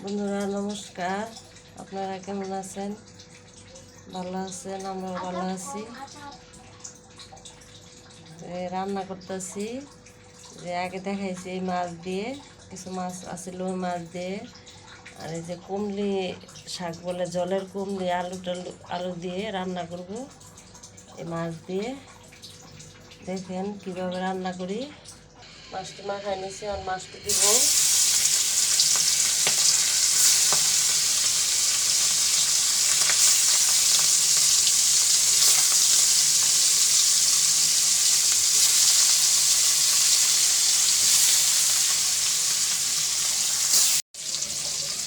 বন্ধুরা নমস্কার, আপনারা কেমন আছেন? ভালো আছেন? আমরাও ভালো আছি। রান্না করতেছি, যে আগে দেখাইছি এই মাছ দিয়ে, কিছু মাছ আছিল ওই মাছ দিয়ে, আর এই যে কুমড়ি শাক বলে জলের কুমড়ি আলু দিয়ে রান্না করব এই মাছ দিয়ে। দেখেন কিভাবে রান্না করি। মাছটি মাখাই নিয়েছি, আর মাছটি দিব।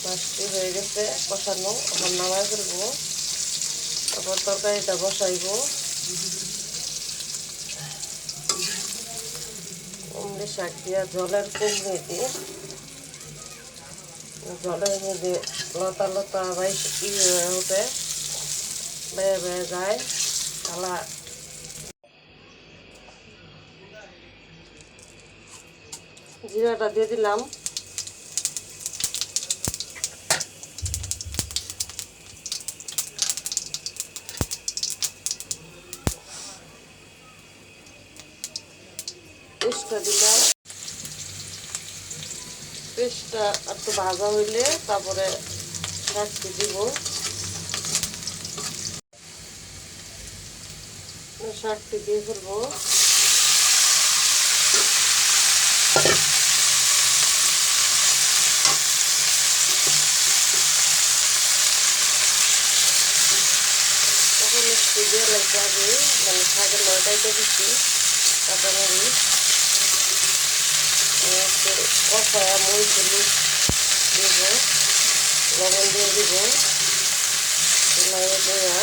মাছটি হয়ে গেছে কষানো, আবার নামাই ফেলবো। তারপর তরকারিটা বসাইব। কুমড়ি শাক দিয়া জলের কুমড়ি দিয়ে, জলের মধ্যে লতা লতা উঠে বেয়ে বেয়ে যায় কালা। জিরাটা দিয়ে দিলাম। পেস্টটা দিলাম। পেস্টটা একটু ভাজা হইলে তারপরে শাকটি দিব। শাকটি দিয়ে ফেলবো। তখন একটু দিয়ে লাগবে আগে, মানে শাকের লয়টাইতে দিচ্ছি কাঁচামরিচ, একটু কষায়া মরিচ হলুদ দিব, লবণ দিয়ে দিব। লাগিয়ে দেওয়া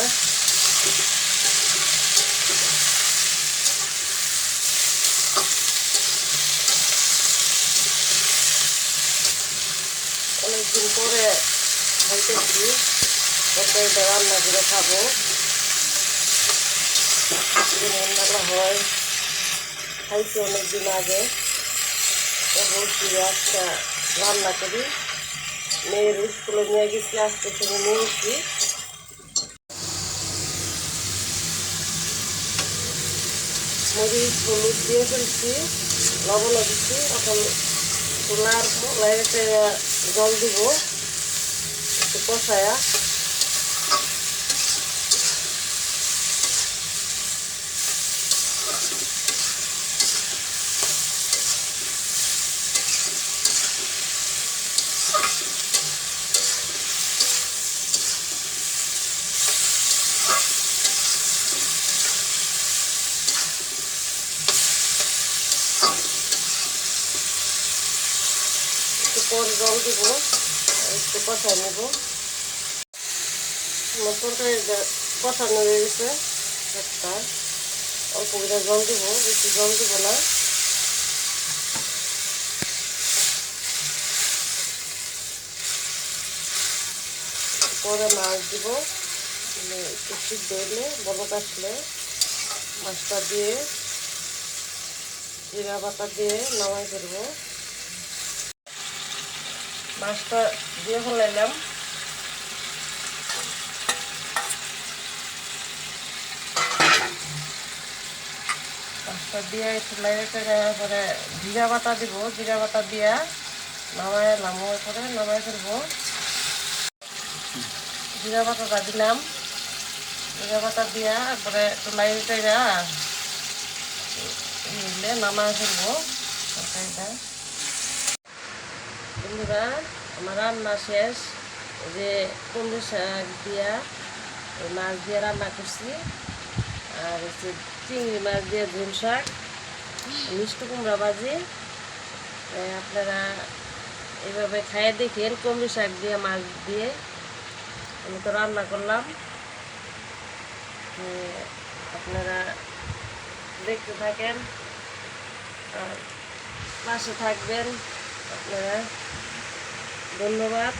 অনেকদিন পরে খাইতেছি, তরকারিটা রান্না করে খাবো। মন ভালো হয়, খাইছি অনেকদিন আগে। বলছি আজটা রান্না করি। মেয়ের স্কুলে নিয়ে গেছি, আজকে সঙ্গে নিয়েছি। মরিচ হলুদ দিয়ে ফেলছি, লবণও দিচ্ছি। এখন চুলার লাইটে জল দিব একটু কষায়া। একটু পর জল দিব, একটু কষাই নেব। তরকারি কষানো হয়ে গেছে। একটা অল্প করে জল দিব, বেশি জল দিব না। পরে মাছ দিব, একটু সিদ্ধ হইলে বলক আসলে মাছটা দিয়ে জিরা বাটা দিয়ে নামাই ফেলবো। মাছটা দিয়ে ফেলাইলাম। মাছটা দিয়ে একটু লাইটে যাওয়ার পরে জিরা বাটা দিব। জিরা বাটা দিয়া নামাই করে নামাই ফেলবো। জিরা বাটাটা দিলাম। জিরা বাটা দিয়া তারপরে একটু লাইটে নিলে নামাই ফেলবো তরকারিটা। বন্ধুরা আমার রান্না শেষ। যে কুমড়ো শাক দিয়া মাছ দিয়ে রান্না করছি, আর হচ্ছে চিংড়ি মাছ দিয়ে ঝোল শাক, মিষ্টি কুমড়া ভাজি। আপনারা এইভাবে খাইয়ে দেখেন। কুমড়ো শাক দিয়ে মাছ দিয়ে আমি তো রান্না করলাম। আপনারা দেখতে থাকেন আর পাশে থাকবেন। আপনারা ধন্যবাদ।